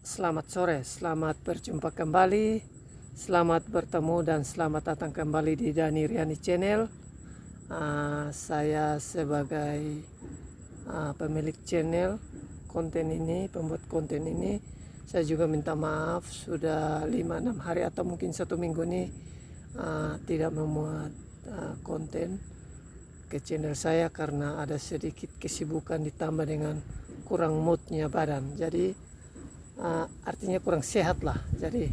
Selamat sore, selamat berjumpa kembali, selamat bertemu dan selamat datang kembali di Dani Riani Channel. Saya sebagai pemilik channel konten ini, pembuat konten ini, saya juga minta maaf sudah 5-6 hari atau mungkin 1 minggu ini tidak memuat konten ke channel saya karena ada sedikit kesibukan ditambah dengan kurang moodnya badan. Jadi artinya kurang sehat lah. Jadi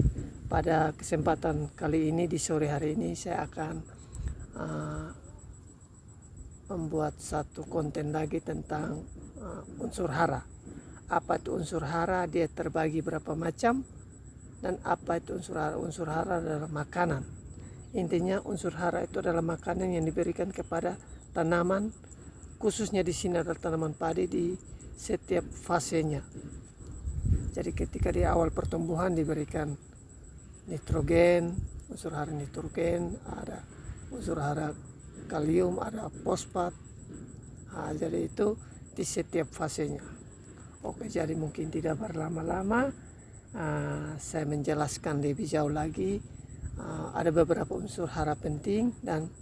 pada kesempatan kali ini di sore hari ini saya akan membuat satu konten lagi tentang unsur hara. Apa itu unsur hara, dia terbagi berapa macam, dan apa itu unsur hara. Unsur hara adalah makanan. Intinya unsur hara itu adalah makanan yang diberikan kepada tanaman, khususnya di sini adalah tanaman padi di setiap fasenya. Jadi ketika di awal pertumbuhan diberikan nitrogen, unsur hara nitrogen, ada unsur hara kalium, ada fosfat. Jadi itu di setiap fasenya. Oke, jadi mungkin tidak berlama-lama, saya menjelaskan lebih jauh lagi. Ada beberapa unsur hara penting dan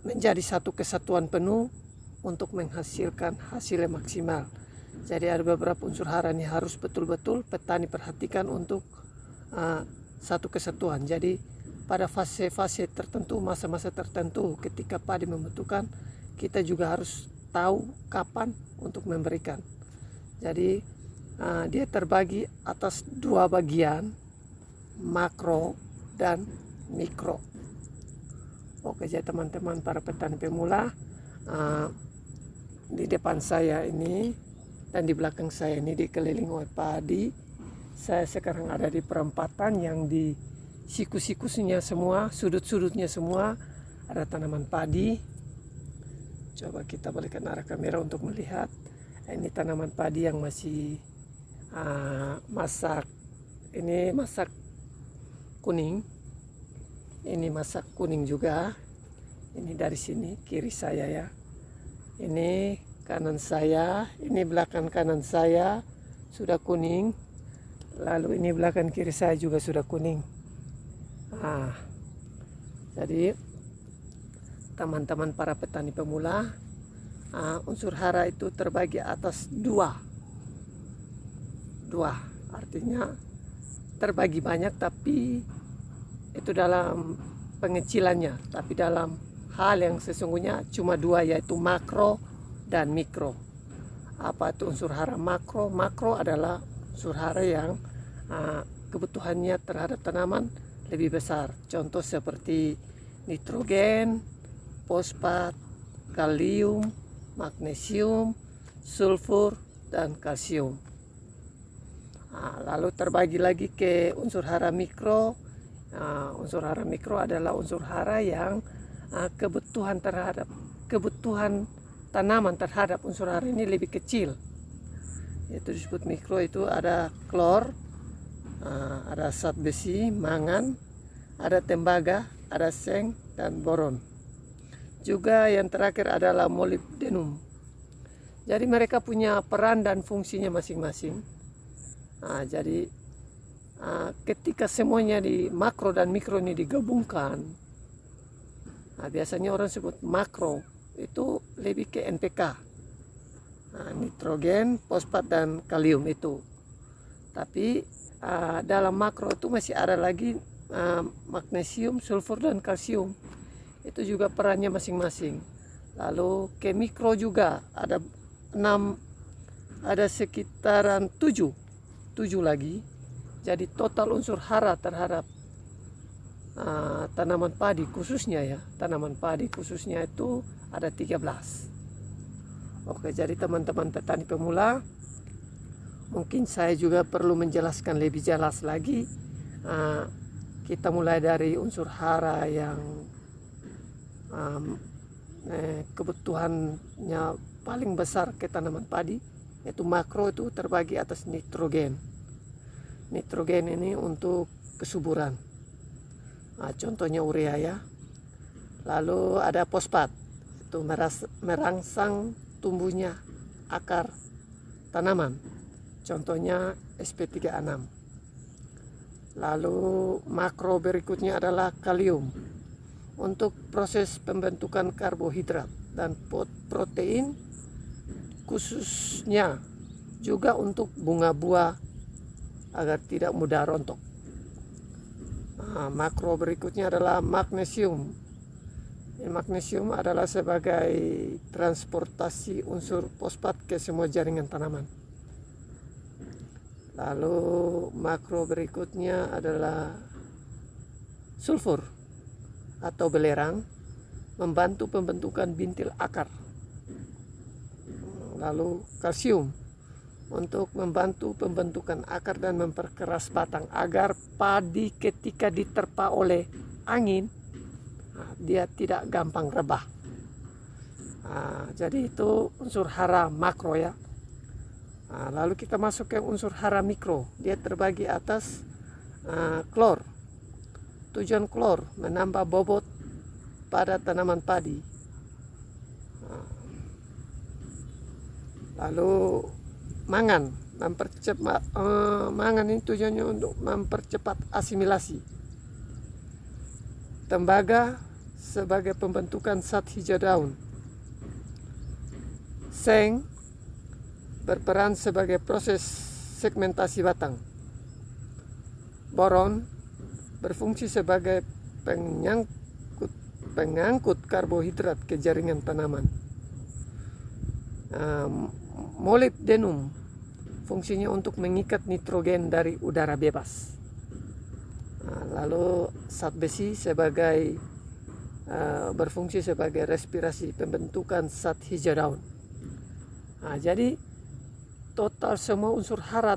menjadi satu kesatuan penuh untuk menghasilkan hasil yang maksimal. Jadi ada beberapa unsur hara ini harus betul-betul petani perhatikan untuk satu kesatuan. Jadi pada fase-fase tertentu, masa-masa tertentu ketika padi membutuhkan, kita juga harus tahu kapan untuk memberikan. Jadi dia terbagi atas 2 bagian, makro dan mikro. Oke, jadi teman-teman para petani pemula, di depan saya ini dan di belakang saya ini dikelilingi oleh padi. Saya sekarang ada di perempatan yang di siku-sikunya semua, sudut-sudutnya semua ada tanaman padi. Coba kita balikkan arah kamera untuk melihat. Ini tanaman padi yang masih masak. Ini masak kuning. Ini masak kuning juga. Ini dari sini kiri saya ya. Ini kanan saya, ini belakang kanan saya sudah kuning. Lalu ini belakang kiri saya juga sudah kuning. Jadi teman-teman para petani pemula, unsur hara itu terbagi atas dua, artinya terbagi banyak tapi itu dalam pengecilannya, tapi dalam hal yang sesungguhnya cuma 2, yaitu makro dan mikro. Apa itu unsur hara makro? Makro adalah unsur hara yang kebutuhannya terhadap tanaman lebih besar. Contoh seperti nitrogen, fosfat, kalium, magnesium, sulfur, dan kalsium. Lalu terbagi lagi ke unsur hara mikro. Unsur hara mikro adalah unsur hara yang kebutuhan tanaman terhadap unsur hara ini lebih kecil. Itu disebut mikro. Itu ada klor, ada zat besi, mangan, ada tembaga, ada seng, dan boron. Juga yang terakhir adalah molybdenum. Jadi mereka punya peran dan fungsinya masing-masing. Jadi ketika semuanya di makro dan mikro ini digabungkan, biasanya orang sebut makro itu lebih ke NPK, nitrogen, fosfat, dan kalium itu. Tapi dalam makro itu masih ada lagi magnesium, sulfur, dan kalsium. Itu juga perannya masing-masing. Lalu ke mikro juga ada sekitaran 7 lagi. Jadi total unsur hara terhadap tanaman padi khususnya ya, tanaman padi khususnya itu ada 13. Oke, jadi teman-teman petani pemula, mungkin saya juga perlu menjelaskan lebih jelas lagi. Kita mulai dari unsur hara yang kebutuhannya paling besar ke tanaman padi, yaitu makro, itu terbagi atas nitrogen. Nitrogen ini untuk kesuburan, contohnya urea ya. Lalu ada fosfat, itu merangsang tumbuhnya akar tanaman. Contohnya sp3 6. Lalu makro berikutnya adalah kalium untuk proses pembentukan karbohidrat dan protein, khususnya juga untuk bunga buah agar tidak mudah rontok. Makro berikutnya adalah magnesium. Magnesium adalah sebagai transportasi unsur fosfat ke semua jaringan tanaman. Lalu makro berikutnya adalah sulfur atau belerang, membantu pembentukan bintil akar. Lalu kalsium untuk membantu pembentukan akar dan memperkeras batang agar padi ketika diterpa oleh angin dia tidak gampang rebah. Jadi itu unsur hara makro ya. Lalu kita masuk ke unsur hara mikro. Dia terbagi atas klor. Tujuan klor menambah bobot pada tanaman padi. Lalu mangan, mangan ini tujuannya untuk mempercepat asimilasi. Tembaga sebagai pembentukan zat hijau daun. Seng berperan sebagai proses segmentasi batang. Boron berfungsi sebagai pengangkut karbohidrat ke jaringan tanaman. Molybdenum fungsinya untuk mengikat nitrogen dari udara bebas. Lalu zat besi berfungsi sebagai respirasi pembentukan zat hijau daun. Jadi total semua unsur hara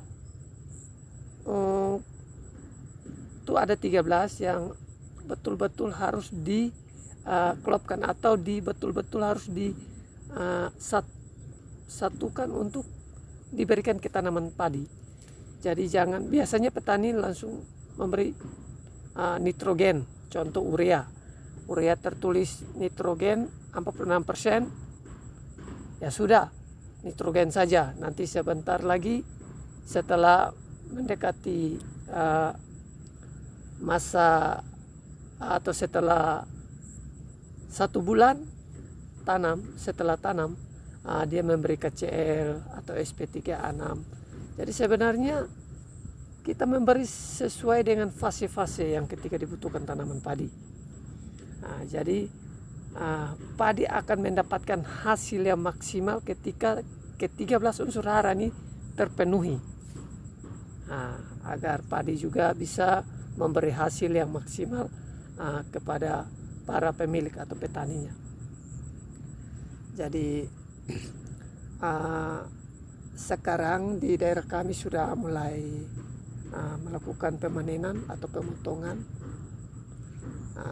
itu ada 13 yang betul-betul harus diklopkan atau betul-betul harus disatukan untuk diberikan ke tanaman padi. Jadi biasanya petani langsung memberi nitrogen, contoh urea tertulis nitrogen 46%, ya sudah nitrogen saja. Nanti sebentar lagi setelah mendekati masa atau setelah 1 bulan setelah tanam dia memberi KCl atau sp3 6. Jadi sebenarnya kita memberi sesuai dengan fase-fase yang ketika dibutuhkan tanaman padi. Jadi padi akan mendapatkan hasil yang maksimal ketika ke-13 unsur hara ini terpenuhi. Agar padi juga bisa memberi hasil yang maksimal kepada para pemilik atau petaninya. Jadi sekarang di daerah kami sudah mulai melakukan pemanenan atau pemotongan.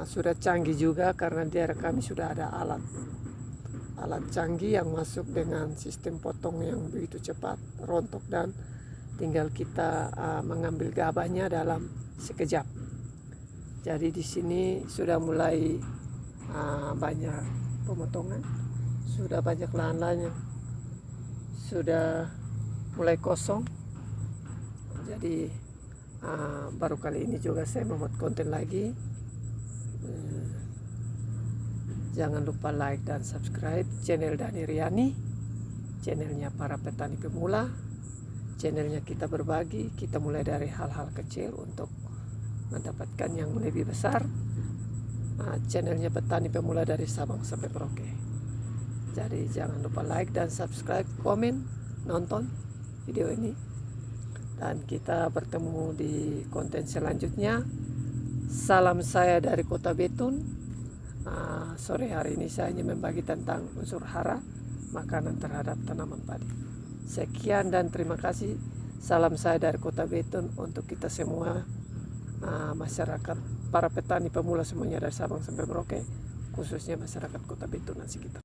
Sudah canggih juga karena di daerah kami sudah ada alat canggih yang masuk dengan sistem potong yang begitu cepat, rontok, dan tinggal kita mengambil gabahnya dalam sekejap. Jadi di sini sudah mulai banyak pemotongan, sudah banyak lahan-lahan yang sudah mulai kosong. Jadi baru kali ini juga saya membuat konten lagi. Jangan lupa like dan subscribe channel Dhani Riani, channelnya para petani pemula, channelnya kita berbagi, kita mulai dari hal-hal kecil untuk mendapatkan yang lebih besar. Channelnya petani pemula dari Sabang sampai Merauke. Jadi jangan lupa like dan subscribe, komen, nonton video ini, dan kita bertemu di konten selanjutnya. Salam saya dari Kota Betun. Sore hari ini saya hanya membagi tentang unsur hara makanan terhadap tanaman padi. Sekian dan terima kasih. Salam saya dari Kota Betun untuk kita semua, masyarakat, para petani pemula semuanya dari Sabang sampai Merauke, khususnya masyarakat Kota Betun dan sekitar.